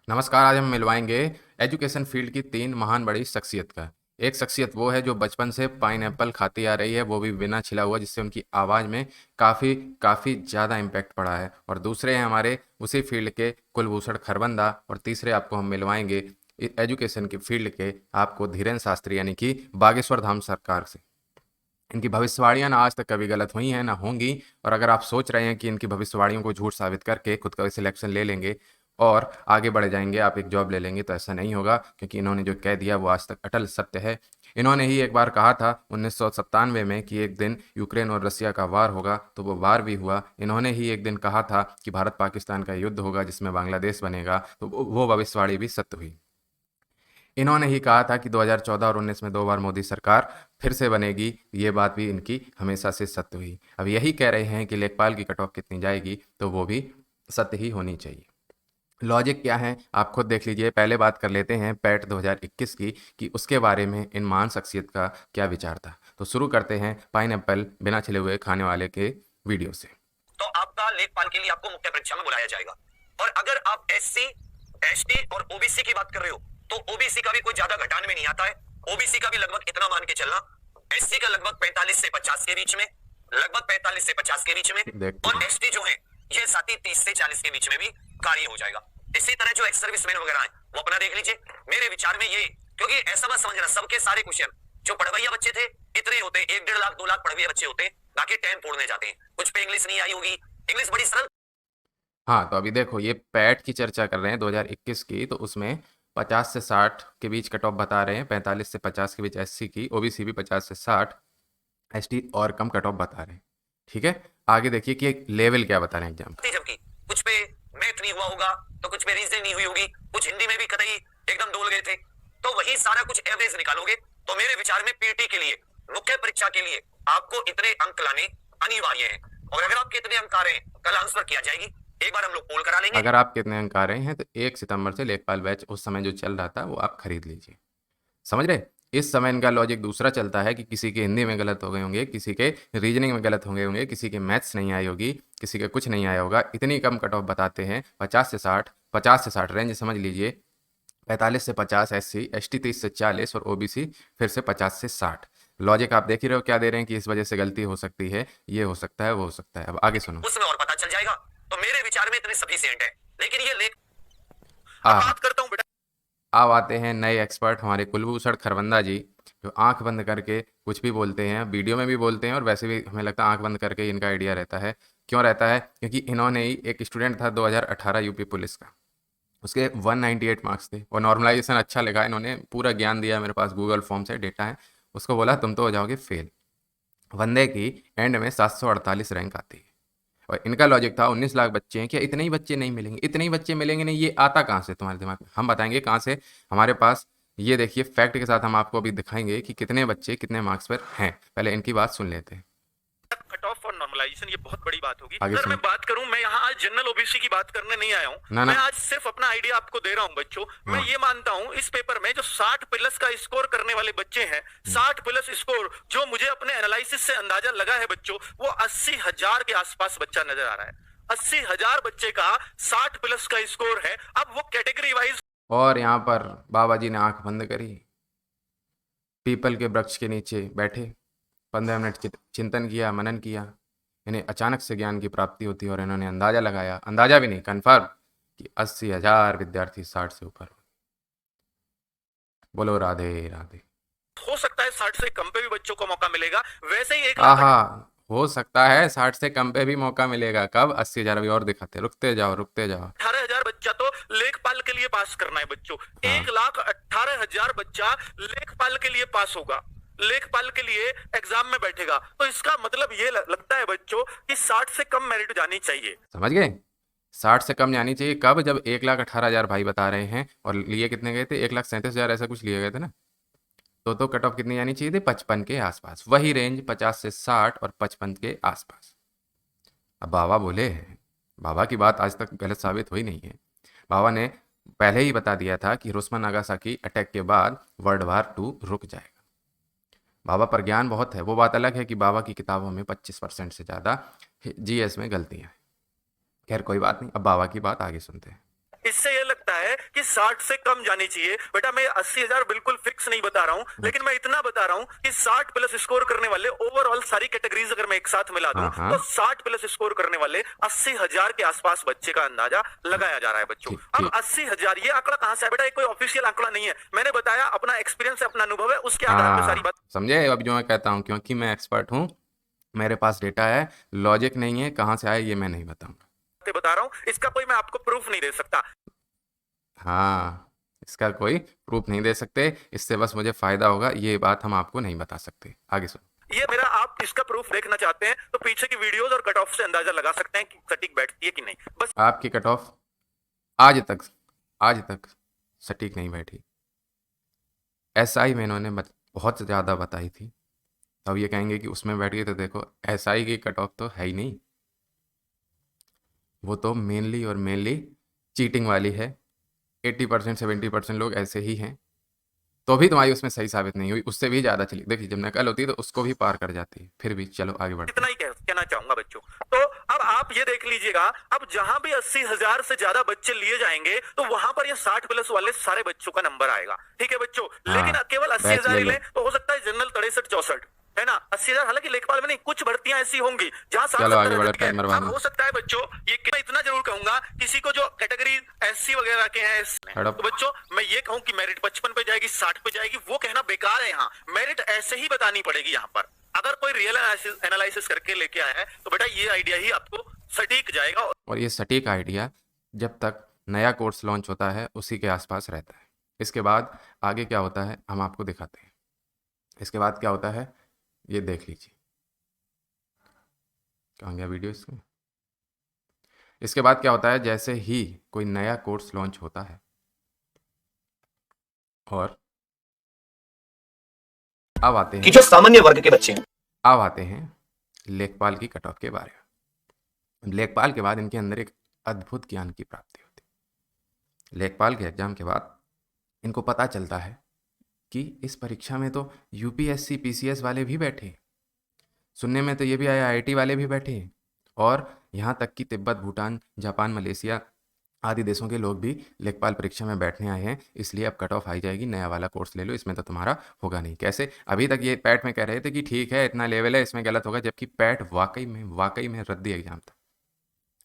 नमस्कार। आज हम मिलवाएंगे एजुकेशन फील्ड की तीन महान बड़ी शख्सियत का। एक शख्सियत वो है जो बचपन से पाइनएप्पल खाती आ रही है, वो भी बिना छिला हुआ, जिससे उनकी आवाज़ में काफ़ी काफ़ी ज़्यादा इम्पैक्ट पड़ा है। और दूसरे हैं हमारे उसी फील्ड के कुलभूषण खरबंदा। और तीसरे आपको हम मिलवाएंगे एजुकेशन के फील्ड के आपको धीरेन्द्र शास्त्री, यानी कि बागेश्वर धाम सरकार से। इनकी भविष्यवाणियां ना आज तक कभी गलत हुई हैं ना होंगी। और अगर आप सोच रहे हैं कि इनकी भविष्यवाणियों को झूठ साबित करके खुद का सिलेक्शन ले लेंगे और आगे बढ़ जाएंगे, आप एक जॉब ले लेंगे, तो ऐसा नहीं होगा, क्योंकि इन्होंने जो कह दिया वो आज तक अटल सत्य है। इन्होंने ही एक बार कहा था 1997 में कि एक दिन यूक्रेन और रसिया का वार होगा, तो वो वार भी हुआ। इन्होंने ही एक दिन कहा था कि भारत पाकिस्तान का युद्ध होगा जिसमें बांग्लादेश बनेगा, तो वो भविष्यवाणी भी सत्य हुई। इन्होंने ही कहा था कि 2014 और 19 में 2 बार मोदी सरकार फिर से बनेगी, ये बात भी इनकी हमेशा से सत्य हुई। अब यही कह रहे हैं कि लेखपाल की कट ऑफ कितनी जाएगी, तो वो भी सत्य ही होनी चाहिए। लॉजिक क्या है आप खुद देख लीजिए। पहले बात कर लेते हैं पैट 2021 की, कि उसके बारे में इन महान शख्सियत का क्या विचार था। तो शुरू करते हैं पाइनएप्पल बिना छिले हुए खाने वाले के वीडियो से। तो आपका लेखपाल के लिए आपको मुख्य परीक्षा में बुलाया जाएगा। और अगर आप एससी, एसटी और ओबीसी की बात कर रहे हो, तो ओबीसी का भी कोई ज्यादा घटाने में नहीं आता है। ओबीसी का भी लगभग इतना मान के चलना, एससी का लगभग 45 से 50 के बीच में, लगभग 45 से 50 के बीच में, और एसटी जो है ये साथी 30 से 40 के बीच में भी कार्य हो जाएगा। इसी तरह जो एक्स सर्विसमैन वगैरह है वो अपना देख लीजिए। मेरे विचार में ये, क्योंकि ऐसा मत समझना सबके सारे क्वेश्चन जो पढ़वैया बच्चे थे इतने होते हैं, 1-1.5 लाख 2 लाख पढ़वैया बच्चे होते हैं, बाकी टाइम फोड़ने जाते हैं। कुछ पे इंग्लिश नहीं आई होगी, इंग्लिश बड़ी सरल। हाँ, तो अभी देखो ये पैट की चर्चा कर रहे हैं 2021 की, तो उसमें 50 से 60 के बीच कट ऑफ बता रहे हैं, 45 से 50 के बीच एससी की, ओबीसी भी 50 से 60, एसटी और कम कट ऑफ बता रहे हैं। ठीक है, आगे देखिए कि एक लेवल क्या बता रहे हैं एग्जाम। जबकि कुछ पे मैथ नहीं हुआ होगा, तो कुछ पे रीजनिंग नहीं हुई होगी, कुछ हिंदी में भी कतई एकदम डोल गए थे, तो वही सारा कुछ एवरेज निकालोगे तो मेरे विचार में पीटी के लिए, मुख्य परीक्षा के लिए आपको इतने अंक लाने अनिवार्य हैं। और अगर आपके इतने अंक आ रहे हैं, कल आंसर किया जाएगी, एक बार हम लोग पोल करा लेंगे। अगर आप कितने अंक आ रहे हैं तो 1 सितंबर से लेखपाल बैच उस समय जो चल रहा था वो आप खरीद लीजिए। समझ रहे? इस समय इनका लॉजिक दूसरा चलता है कि किसी के हिंदी में गलत हो गए होंगे, किसी के रीजनिंग में गलत हो गए होंगे, किसी के मैथ्स नहीं आई होगी, किसी के कुछ नहीं आया होगा। इतनी कम कट ऑफ बताते हैं 50 से 60, 50 से 60 रेंज समझ लीजिए। 45 से 50 एससी, एसटी 30 से 40 और ओबीसी फिर से 50 से 60। लॉजिक आप देख ही रहे हो क्या दे रहे हैं कि इस वजह से गलती हो सकती है, ये हो सकता है, वो हो सकता है। अब आगे सुनो। उसमें और पता चल जाएगा। तो मेरे विचार में इतने सफिशिएंट है, लेकिन ये लेख हाँ, बात करता हूँ बेटा। अब आते हैं नए एक्सपर्ट हमारे कुलभूषण खरबंदा जी, जो आंख बंद करके कुछ भी बोलते हैं, वीडियो में भी बोलते हैं और वैसे भी हमें लगता है आंख बंद करके इनका आइडिया रहता है। क्यों रहता है? क्योंकि इन्होंने ही, एक स्टूडेंट था 2018 यूपी पुलिस का, उसके 198 मार्क्स थे और नॉर्मलाइजेशन अच्छा लिखा। इन्होंने पूरा ज्ञान दिया, मेरे पास गूगल फॉर्म से डेटा है। उसको बोला तुम तो हो जाओगे फेल। वनडे की एंड में 748 रैंक आती है। और इनका लॉजिक था 19 लाख बच्चे हैं, क्या इतने ही बच्चे नहीं मिलेंगे? इतने ही बच्चे मिलेंगे नहीं, ये आता कहाँ से तुम्हारे दिमाग में? हम बताएंगे कहाँ से। हमारे पास ये देखिए फैक्ट के साथ हम आपको अभी दिखाएंगे कि कितने बच्चे कितने मार्क्स पर हैं। पहले इनकी बात सुन लेते हैं। कट ऑफ और नॉर्मलाइजेशन ये बहुत बड़ी बात होगी। आगे अगर सुनो। मैं बात करूं, मैं यहाँ आज जनरल ओबीसी की बात करने नहीं आया हूँ, ना मैं ना। आज सिर्फ अपना आइडिया आपको दे रहा हूँ बच्चों। मैं ये मानता हूँ इस पेपर में जो 60 प्लस का स्कोर करने वाले बच्चे हैं, 60 प्लस स्कोर जो मुझे अपने एनालिसिस से अंदाजा लगा है बच्चों, वो 80,000 के आसपास बच्चा नजर आ रहा है। 80,000 बच्चे का 60 प्लस का स्कोर है। अब वो कैटेगरी वाइज, और यहाँ पर बाबा जी ने आंख बंद करी, पीपल के वृक्ष के नीचे बैठे, 15 मिनट चिंतन किया, मनन किया। इन्हें अचानक से ज्ञान की प्राप्ति होती है और इन्होंने अंदाजा लगाया, अंदाजा भी नहीं, कन्फर्म, कि 80,000 विद्यार्थी 60 से ऊपर। बोलो राधे राधे। हो सकता है 60 से कम पे भी बच्चों को मौका मिलेगा। वैसे ही 1 लाख आहा, हो सकता है 60 से कम पे भी मौका मिलेगा। कब? 80,000। अभी और दिखाते, रुकते जाओ रुकते जाओ। 18,000 बच्चा तो लेखपाल के लिए पास करना है बच्चों। हाँ। 1,18,000 बच्चा लेखपाल के लिए पास होगा, लेखपाल के लिए एग्जाम में बैठेगा। तो इसका मतलब ये लगता है बच्चों कि 60 से कम मेरिट जानी चाहिए। समझ गए? 60 से कम जानी चाहिए। कब? जब 1,18,000 भाई बता रहे हैं। और लिए कितने गए थे? 1,37,000 ऐसा कुछ लिए गए थे ना। तो कट ऑफ कितनी जानी चाहिए थी? 55 के आसपास। वही रेंज 50 से 60 और 55 के आसपास। अब बाबा बोले हैं, बाबा की बात आज तक गलत साबित हुई नहीं है। बाबा ने पहले ही बता दिया था कि हिरोशिमा नागासाकी अटैक के बाद वर्ल्ड वार 2 रुक जाएगा। बाबा पर ज्ञान बहुत है। वो बात अलग है कि बाबा की किताबों में 25% से ज़्यादा जीएस में गलतियाँ हैं। खैर कोई बात नहीं, अब बाबा की बात आगे सुनते हैं। इससे ये लगता लगता है कि 60 से कम जानी चाहिए। बेटा मैं 80,000 बिल्कुल फिक्स नहीं बता रहा हूं, लेकिन मैं इतना बता रहा हूं कि 60 प्लस स्कोर करने वाले ओवरऑल सारी कैटेगरीज अगर मैं एक साथ मिला दूं हाँ, तो 60 प्लस स्कोर करने वाले 80,000 के आसपास बच्चे का अंदाजा लगाया जा रहा है बच्चों। ठीक अब ठीक 80,000 ये आंकड़ा कहां से है बेटा? ये कोई ऑफिशियल आंकड़ा नहीं है, मैंने बताया अपना एक्सपीरियंस है, अपना अनुभव है, उसके आधार पर सारी हाँ, समझे? अब जो मैं कहता हूँ, क्योंकि मैं एक्सपर्ट हूँ, मेरे पास डेटा है, लॉजिक नहीं है, कहाँ से आया ये मैं नहीं बताऊंगा। बातें बता रहा हूं, इसका कोई मैं आपको प्रूफ नहीं दे सकता। हाँ, इसका कोई प्रूफ नहीं दे सकते, इससे बस मुझे फायदा होगा, ये बात हम आपको नहीं बता सकते। आगे सुनो। ये मेरा, आप इसका प्रूफ देखना चाहते हैं तो पीछे की वीडियोस और कट ऑफ से अंदाजा लगा सकते हैं कि सटीक बैठती है कि नहीं। बस आपकी कट ऑफ आज तक सटीक नहीं बैठी। एसआई में इन्होंने बहुत ज़्यादा बताई थी, अब ये कहेंगे कि उसमें बैठ गई, तो देखो एसआई की कट ऑफ तो है ही नहीं, वो तो मेनली चीटिंग वाली है। 80% 70% लोग ऐसे ही हैं, तो भी तुम्हारी उसमें सही साबित नहीं हुई, उससे भी ज़्यादा चली। देखिए, जब नकल होती है तो उसको भी पार कर जाती है। फिर भी चलो आगे बढ़ते इतना हैं। ही कहना चाहूंगा बच्चों। तो अब आप ये देख लीजिएगा, अब जहां भी 80,000 से ज्यादा बच्चे लिए जाएंगे तो वहां पर ये 60 प्लस वाले सारे बच्चों का नंबर आएगा। ठीक है बच्चों, लेकिन हाँ, केवल बैच 80,000 ले ही लो। लें तो हो सकता है जनरल 63-64, है ना? 80,000, हालांकि लेखपाल में नहीं, कुछ भर्तियां ऐसी होंगी जहां चलो आगे 60-70 बढ़ो, हट गए। टाइम बर्बाद अब नहीं। हो सकता है बच्चों, ये मैं इतना जरूर कहूंगा, किसी को जो कैटेगरी एससी वगैरह के हैं हड़प। तो बच्चों मैं ये कहूं कि मेरिट 55 पे जाएगी, 60 पे जाएगी, वो कहना बेकार है। यहाँ मेरिट ऐसे ही बतानी पड़ेगी। यहाँ पर अगर कोई रियल एनालिसिस करके लेके आया है तो बेटा ये आइडिया ही आपको सटीक जाएगा। और ये सटीक आइडिया जब तक नया कोर्स लॉन्च होता है उसी के आसपास रहता है। इसके बाद आगे क्या होता है हम आपको दिखाते हैं। इसके बाद क्या होता है ये देख लीजिए। कहाँ गया वीडियो इसमें? इसके बाद क्या होता है, जैसे ही कोई नया कोर्स लॉन्च होता है और अब आते कि हैं जो सामान्य वर्ग के बच्चे हैं, अब आते हैं लेखपाल की कट ऑफ के बारे में। लेखपाल के बाद इनके अंदर एक अद्भुत ज्ञान की प्राप्ति होती है। लेखपाल के एग्जाम के बाद इनको पता चलता है कि इस परीक्षा में तो यूपीएससी पीसीएस वाले भी बैठे, सुनने में तो ये भी आया आईआईटी वाले भी बैठे, और यहाँ तक कि तिब्बत, भूटान, जापान, मलेशिया आदि देशों के लोग भी लेखपाल परीक्षा में बैठने आए हैं। इसलिए अब कट ऑफ आई जाएगी, नया वाला कोर्स ले लो, इसमें तो तुम्हारा होगा नहीं। कैसे? अभी तक ये पैट में कह रहे थे कि ठीक है इतना लेवल है, इसमें गलत होगा, जबकि पैट वाकई में रद्दी एग्जाम था।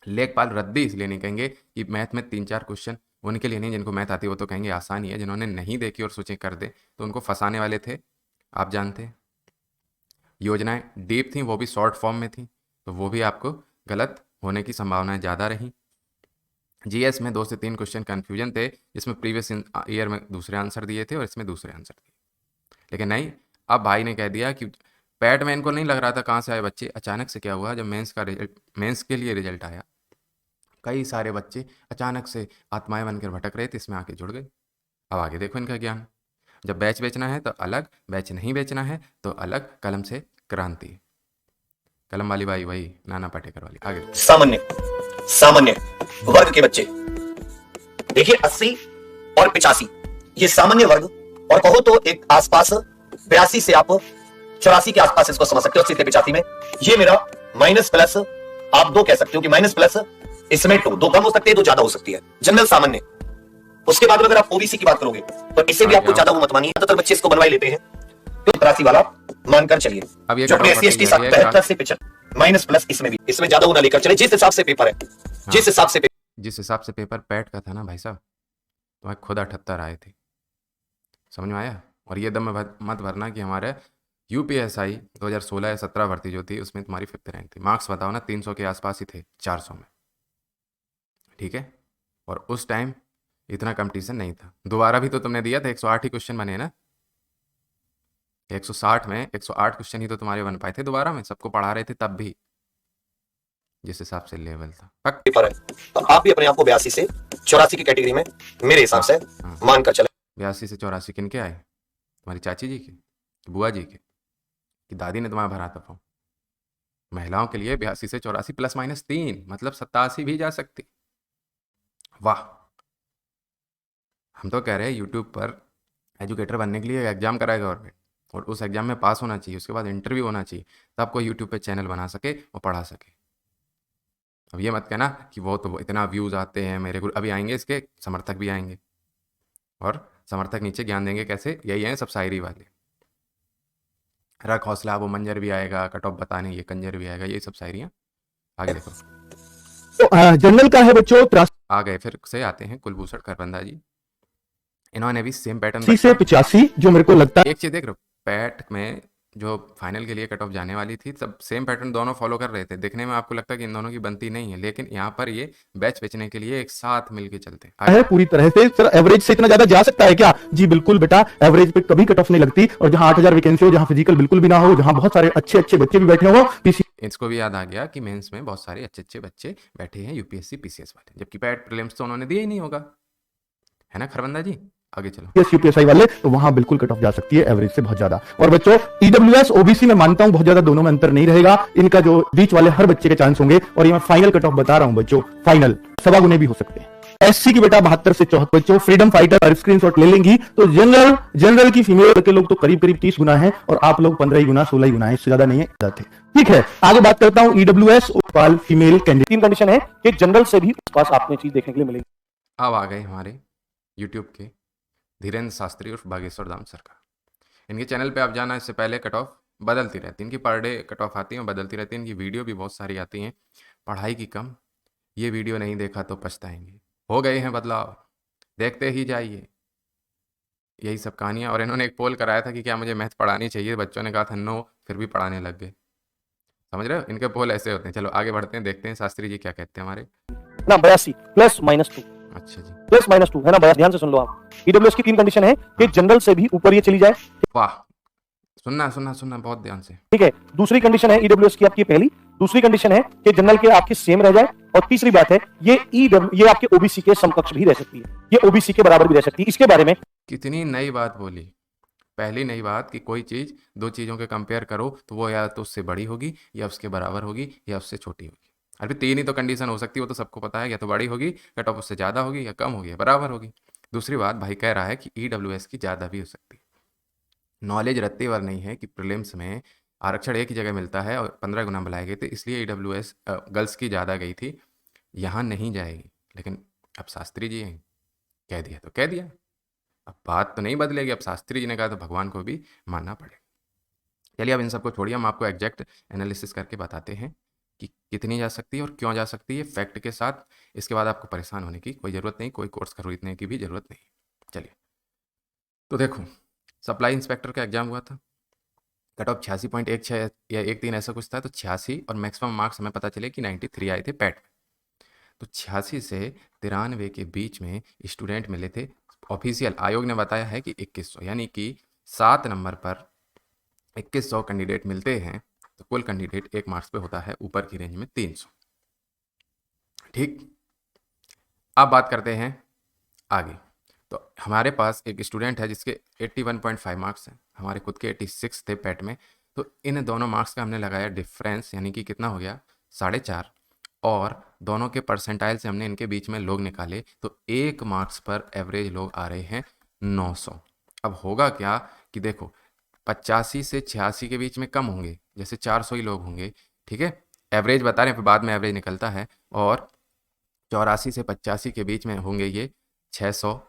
लेखपाल रद्दी इसलिए नहीं कहेंगे कि मैथ में 3-4 क्वेश्चन उनके लिए नहीं, जिनको मैथ आती है वो तो कहेंगे आसानी है, जिन्होंने नहीं देखी और सोचे कर दे तो उनको फंसाने वाले थे। आप जानते हैं योजनाएं डीप थी, वो भी शॉर्ट फॉर्म में थी, तो वो भी आपको गलत होने की संभावनाएं ज़्यादा रहीं। जीएस में 2 से 3 क्वेश्चन कन्फ्यूजन थे, जिसमें प्रीवियस ईयर में दूसरे आंसर दिए थे और इसमें दूसरे आंसर दिए, लेकिन नहीं, अब भाई ने कह दिया कि पैट में इनको नहीं लग रहा था कहाँ से आए बच्चे। अचानक से क्या हुआ, जब मेंस के लिए रिजल्ट आया, कई सारे बच्चे अचानक से आत्माएं बनकर भटक रहे थे, इसमें आके जुड़ गए। अब आगे देखो इनका ज्ञान। जब बैच बेचना है तो अलग, बैच नहीं बेचना है तो अलग, कलम से क्रांति। कलम वाली बाई वही नाना पाटेकर वाली। आगे सामान्य वर्ग के बच्चे देखिए, 80 और 85 ये सामान्य वर्ग, और कहो तो एक आसपास 82 से आप 84 के आसपास इसको समझ सकते हो। 80 से 85 में ये मेरा माइनस प्लस, आप 2 कह सकते हो कि माइनस प्लस, इसमें 2 कम हो सकती है, 2 ज्यादा हो सकती है। जनरल सामान्य। उसके बाद अगर आप ओबीसी की बात करोगे तो इससे भी आपको ज्यादा वो मत मानिए, ज्यादातर बच्चे इसको बनवाई लेते हैं, तो 83 वाला मानकर चलिए। अब ये जो अपने SC ST 73 से 75 माइनस प्लस, इसमें भी ज्यादा होना लेकर चले, जिस हिसाब से पेपर है, जिस हिसाब से पेपर पैट का था ना भाई साहब, तुम्हें खुद 78 आए थे, समझ में आया? और ये दम में मत भरना कि हमारे यूपीएसआई 2016 या 17 भर्ती जो थी उसमें तुम्हारी 5th रैंक थी। मार्क्स बताओ ना, 300 के आसपास ही थे, 400 में, ठीक है? और उस टाइम इतना कंपटीशन नहीं था। दोबारा भी तो तुमने दिया था, 108 ही क्वेश्चन बने ना, 160 में 108 क्वेश्चन ही तो तुम्हारे बन पाए थे दोबारा में, सबको पढ़ा रहे थे तब भी, जिस हिसाब से लेवल था। पेपर है, तो आप भी अपने आप को 82 से 84 की कैटेगरी में मेरे हिसाब से मानकर चले। 82 से 84 किनके आए? तुम्हारी चाची जी के, बुआ जी के, कि दादी ने तुम्हारा भरा था फॉर्म? महिलाओं के लिए 82 से 84 प्लस माइनस 3 मतलब 87 भी जा सकती। वाह! हम तो कह रहे हैं यूट्यूब पर एजुकेटर बनने के लिए एग्जाम कराए गवर्नमेंट, और उस एग्जाम में पास होना चाहिए, उसके बाद इंटरव्यू होना चाहिए, तब कोई यूट्यूब पे चैनल बना सके और पढ़ा सके। अब ये मत कहना कि वो तो इतना व्यूज़ आते हैं मेरे को, अभी आएंगे इसके समर्थक भी आएंगे, और समर्थक नीचे ज्ञान देंगे कैसे, यही हैं सब शायरी वाले। रख हौसला, वो मंजर भी आएगा, कट ऑफ बताने ये कंजर भी आएगा, ये सब शायरियाँ। आगे देखो, तो जनरल का है बच्चों आ गए फिर से आते हैं कुलभूषण खरबंदा जी। इन्होंने भी सेम पैटर्न 83 से 85, जो मेरे को लगता है एक चीज देख रहे हो, पैट में जो फाइनल के लिए कट ऑफ जाने वाली थी सब सेम पैटर्न दोनों फॉलो कर रहे थे। देखने में आपको लगता है कि इन दोनों की बनती नहीं है, लेकिन यहाँ पर ये बैच बेचने के लिए एक साथ मिलके चलते हैं। है पूरी तरह से। सर एवरेज से इतना ज्यादा जा सकता है क्या? जी बिल्कुल बेटा, एवरेज पे कभी कट ऑफ नहीं लगती। और जहां 8000 वैकेंसी हो, जहां फिजिकल बिल्कुल भी ना हो, जहां बहुत सारे अच्छे अच्छे बच्चे भी बैठे हो, इसको भी याद आ गया कि मेंस में बहुत सारे अच्छे अच्छे बच्चे बैठे हैं यूपीएससी पीसीएस वाले, जबकि पैट प्रीलिम्स तो उन्होंने दिया ही नहीं होगा, है ना खरबंदा जी। आगे चलो, यूपीएसआई वाले, तो वहां बिल्कुल कट ऑफ जा सकती है एवरेज से बहुत ज्यादा। और बच्चों ईडब्ल्यूएस ओबीसी में मानता हूं बहुत ज्यादा दोनों में अंतर नहीं रहेगा, इनका जो बीच वाले हर बच्चे के चांस होंगे। और ये मैं फाइनल कट ऑफ बता रहा हूं बच्चों, फाइनल 1.25 गुने भी हो सकते हैं। एससी की बेटा 72 से 74 बच्चों, फ्रीडम फाइटर स्क्रीनशॉट ले लेंगी तो जनरल की फीमेल के लोग तो करीब करीब 30 गुना है, और आप लोग 15 ही गुना 16 ही गुना है, इससे ज्यादा नहीं है। ठीक है, आगे बात करता हूं ईडब्ल्यूएस उपपाल फीमेल कैंडिडेट। 3 कंडीशन है कि जनरल से भी पास आपने चीज देखने के लिए मिलेगी। अब आ गए हमारे यूट्यूब के धीरेन्द्र शास्त्री और बागेश्वर धाम सरकार। इनके चैनल पे आप जाना, इससे पहले कट ऑफ बदलती रहती है, इनकी पर डे कट ऑफ आती है बदलती रहती है, इनकी वीडियो भी बहुत सारी आती हैं। पढ़ाई की कम, ये वीडियो नहीं देखा तो पछताएंगे, हो गए हैं बदलाव, देखते ही जाइए, यही सब कहानियाँ। और इन्होंने एक पोल कराया था कि क्या मुझे मैथ पढ़ानी चाहिए, बच्चों ने कहा था नो, फिर भी पढ़ाने लग गए। समझ रहे हो, इनके पोल ऐसे होते हैं। चलो आगे बढ़ते हैं, देखते हैं शास्त्री जी क्या कहते हैं हमारे ना 82 +-2, अच्छा जी, +-2 है ना, बयास, ध्यान से सुन लो आप। ईडब्ल्यूएस की 3 कंडीशन है कि जनरल से भी ऊपर ये चली जाए। वाह, सुनना सुनना सुनना बहुत ध्यान से। ठीक है, दूसरी कंडीशन है ईडब्ल्यूएस की आपकी पहली, दूसरी कंडीशन है कि जनरल के आपके सेम रह जाए, और तीसरी बात है ये आपके ओबीसी के समकक्ष भी रह सकती है, ये ओबीसी के बराबर भी रह सकती है। इसके बारे में कितनी नई बात बोली, पहली नई बात कि कोई चीज़ दो चीज़ों के कंपेयर करो तो वो या तो उससे बड़ी होगी, या उसके बराबर होगी, या उससे छोटी होगी। अभी 3 ही तो कंडीशन हो सकती है, वो तो सबको पता है, या तो बड़ी होगी, कट ऑफ उससे ज़्यादा होगी, या कम होगी, या बराबर होगी। दूसरी बात, भाई कह रहा है कि ईडब्ल्यूएस की ज़्यादा भी हो सकती है। नॉलेज रत्ती भर नहीं है कि प्रीलिम्स में आरक्षण एक ही जगह मिलता है और 15 गुना बुलाए गए थे, इसलिए ईडब्ल्यूएस गर्ल्स की ज़्यादा गई थी, यहाँ नहीं जाएगी। लेकिन अब शास्त्री जी हैं, कह दिया तो कह दिया, अब बात तो नहीं बदलेगी। अब शास्त्री जी ने कहा तो भगवान को भी मानना पड़ेगा। चलिए अब इन सबको छोड़िए, हम आपको एग्जैक्ट एनालिसिस करके बताते हैं कि कितनी जा सकती है और क्यों जा सकती है, फैक्ट के साथ। इसके बाद आपको परेशान होने की कोई ज़रूरत नहीं, कोई कोर्स खरीदने की भी ज़रूरत नहीं। चलिए, तो देखो, सप्लाई इंस्पेक्टर का एग्जाम हुआ था, कट ऑफ 86.16 या 13 ऐसा कुछ था, तो 86 और मैक्सिमम मार्क्स हमें पता चले कि 93 आए थे पैट में। तो 86 से 93 के बीच में स्टूडेंट मिले थे। ऑफिशियल आयोग ने बताया है कि 2100, यानी कि 7 नंबर पर 2100 कैंडिडेट मिलते हैं, तो कुल कैंडिडेट 1 मार्क्स पे होता है ऊपर की रेंज में 300। ठीक, अब बात करते हैं आगे। तो हमारे पास एक स्टूडेंट है जिसके 81.5 मार्क्स हैं, हमारे खुद के 86 थे पैट में। तो इन दोनों मार्क्स का हमने लगाया डिफरेंस, यानी कि कितना हो गया 4.5, और दोनों के परसेंटाइल से हमने इनके बीच में लोग निकाले, तो 1 मार्क्स पर एवरेज लोग आ रहे हैं 900। अब होगा क्या कि देखो, 85 से 86 के बीच में कम होंगे, जैसे 400 ही लोग होंगे, ठीक है, एवरेज बता रहे हैं, फिर बाद में एवरेज निकलता है। और 84 से 85 के बीच में होंगे ये 600,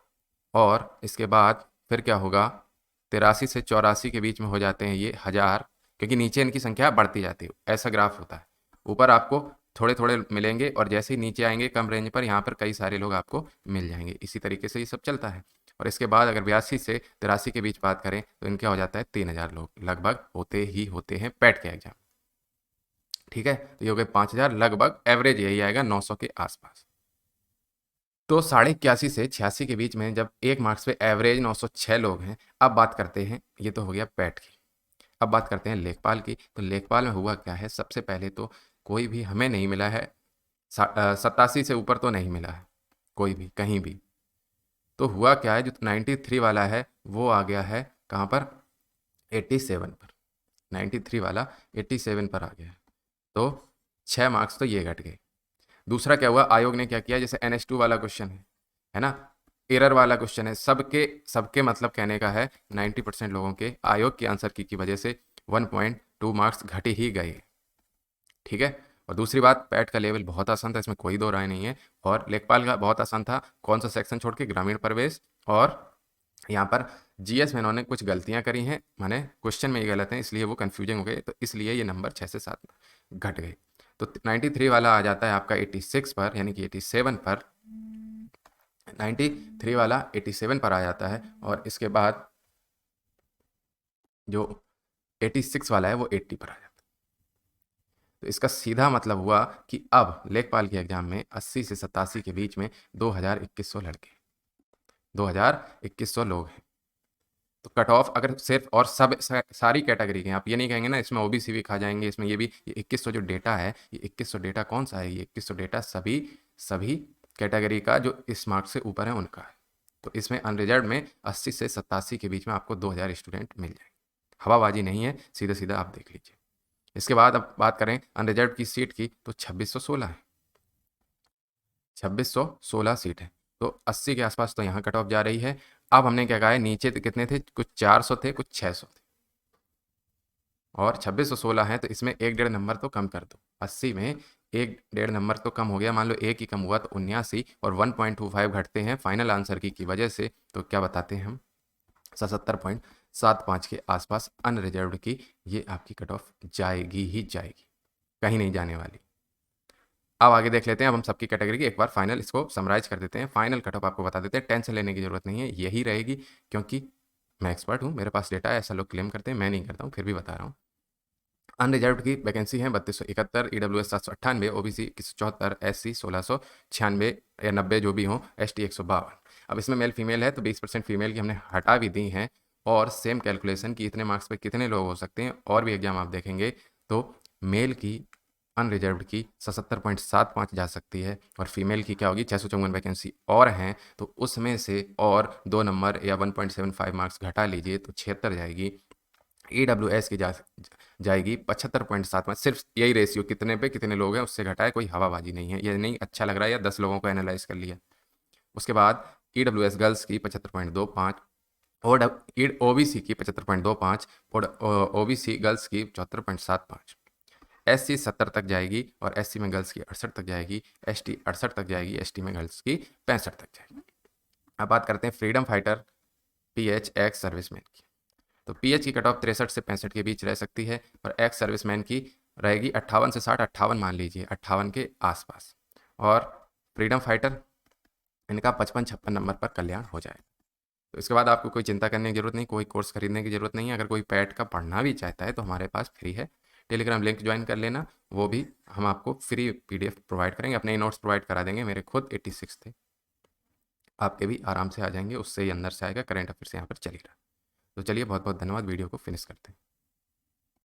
और इसके बाद फिर क्या होगा, 83 से 84 के बीच में हो जाते हैं ये 1000, क्योंकि नीचे इनकी संख्या बढ़ती जाती है, ऐसा ग्राफ होता है। ऊपर आपको थोड़े थोड़े मिलेंगे, और जैसे ही नीचे आएंगे कम रेंज पर, यहाँ पर कई सारे लोग आपको मिल जाएंगे। इसी तरीके से ये सब चलता है। और इसके बाद अगर 82 से 83 के बीच बात करें तो इनका हो जाता है 3000 लोग लगभग होते हैं पैट के एग्जाम। ठीक है, तो ये हो गए 5000, लगभग एवरेज यही आएगा 900 के आसपास। तो 81.5 से 86 के बीच में जब 1 मार्क्स पे एवरेज 906 लोग हैं। अब बात करते हैं, ये तो हो गया पैट की, अब बात करते हैं लेखपाल की। तो लेखपाल में हुआ क्या है, सबसे पहले तो कोई भी हमें नहीं मिला है, 87 से ऊपर तो नहीं मिला है कोई भी कहीं भी। तो हुआ क्या है, जो 93 वाला है वो आ गया है कहाँ पर, 87 पर। 93 वाला 87 पर आ गया है, तो 6 मार्क्स तो ये घट गए। दूसरा क्या हुआ, आयोग ने क्या किया, जैसे NH2 वाला क्वेश्चन है ना, एरर वाला क्वेश्चन है, सबके मतलब कहने का है 90% लोगों के आयोग के आंसर की वजह से 1.2 मार्क्स घटे ही गए। ठीक है, और दूसरी बात, पैट का लेवल बहुत आसान था, इसमें कोई दो राय नहीं है। और लेखपाल का बहुत आसान था, कौन सा सेक्शन छोड़ के, ग्रामीण प्रवेश। और यहाँ पर जीएस में इन्होंने कुछ गलतियाँ करी हैं, माने क्वेश्चन में ये गलत हैं, इसलिए वो कन्फ्यूजिंग हो गए, तो इसलिए ये नंबर 6 से 7 घट गए। तो 93 वाला आ जाता है आपका 86 पर, यानी कि 87 पर, 93 वाला 87 पर आ जाता है। और इसके बाद जो 86 वाला है वो 80 पर आ जाता है। तो इसका सीधा मतलब हुआ कि अब लेखपाल के एग्जाम में 80 से 87 के बीच में 2100 लड़के, 2100 लोग हैं। तो कट ऑफ अगर सिर्फ और सब सारी कैटेगरी के हैं, आप ये नहीं कहेंगे ना इसमें ओबीसी भी खा जाएंगे, इसमें ये भी, ये 2100 जो डेटा है, ये 2100 डेटा कौन सा है, ये 2100 डेटा सभी कैटेगरी का जो इस मार्क्स से ऊपर है उनका है। तो इसमें अनरिजर्व में 80 से 87 के बीच में आपको 2000 स्टूडेंट मिल जाएंगे। हवाबाजी नहीं है, सीधा सीधा आप देख लीजिए। इसके बाद अब बात करें अनरिजर्व की सीट की, तो 2616 है, 2616 सीट है। तो 80 के आसपास तो यहाँ कट ऑफ जा रही है। अब हमने क्या कहा है, नीचे कितने थे, कुछ 400 थे, कुछ 600 थे, और 2616 है, तो इसमें 1-1.5 नंबर तो कम कर दो। 80 में 1-1.5 नंबर तो कम हो गया, मान लो एक ही कम हुआ तो 79, और 1.25 घटते हैं फाइनल आंसर की वजह से, तो क्या बताते हैं हम, 77.75 के आसपास अनरिजर्व्ड की ये आपकी कट ऑफ जाएगी ही जाएगी, कहीं नहीं जाने वाली। अब आगे देख लेते हैं, अब हम सबकी कैटेगरी की एक बार फाइनल इसको समराइज कर देते हैं। फाइनल कट ऑफ आपको बता देते हैं, टेंशन लेने की जरूरत नहीं है, यही रहेगी, क्योंकि मैं एक्सपर्ट हूँ, मेरे पास डेटा है, ऐसा लोग क्लेम करते हैं, मैं नहीं करता हूँ, फिर भी बता रहा हूँ। अनरिजर्व्ड की वैकेंसी है 3271, ईडब्ल्यूएस 798, ओबीसी 2174, एससी 1696 या 90 जो भी हो, एसटी 152। अब इसमें मेल फीमेल है, तो 20% फीमेल की हमने हटा भी दी हैं। और सेम कैलकुलेशन की इतने मार्क्स पे कितने लोग हो सकते हैं, और भी एग्जाम आप देखेंगे तो मेल की अनरिजर्व्ड की 77.75 जा सकती है, और फीमेल की क्या होगी, 654 वैकेंसी और हैं, तो उसमें से और 2 नंबर या 1.75 मार्क्स घटा लीजिए तो 76 जाएगी। ईडब्ल्यूएस की जाएगी 75.75, सिर्फ यही रेशियो, कितने पे कितने लोग हैं उससे घटाए, कोई हवाबाजी नहीं है, ये नहीं अच्छा लग रहा है या 10 लोगों को एनालाइज कर लिया। उसके बाद ईडब्ल्यूएस गर्ल्स की 75.25, और ओबीसी की 75.25, और ओबीसी गर्ल्स की 74.75, एससी 70 तक जाएगी, और एससी में गर्ल्स की 68 तक जाएगी, एसटी 68 तक जाएगी, एसटी में गर्ल्स की 65 तक जाएगी। अब बात करते हैं freedom fighter pH ex serviceman की। तो पीएच की कट ऑफ 63 से 65 के बीच रह सकती है, और एक्स सर्विसमैन की रहेगी 58 से 60, 58 मान लीजिए, 58 के आसपास। और फ्रीडम फाइटर इनका 55-56 नंबर पर कल्याण हो जाए। तो इसके बाद आपको कोई चिंता करने की जरूरत नहीं, कोई कोर्स खरीदने की जरूरत नहीं है। अगर कोई पैट का पढ़ना भी चाहता है तो हमारे पास फ्री है, टेलीग्राम लिंक ज्वाइन कर लेना, वो भी हम आपको फ्री पीडीएफ प्रोवाइड करेंगे, अपने नोट्स प्रोवाइड करा देंगे, मेरे खुद 86 थे, आपके भी आराम से आ जाएंगे, उससे ही अंदर से आएगा, करंट अफेयर से यहाँ पर चलेगा। तो चलिए, बहुत बहुत धन्यवाद, वीडियो को फिनिश करते हैं।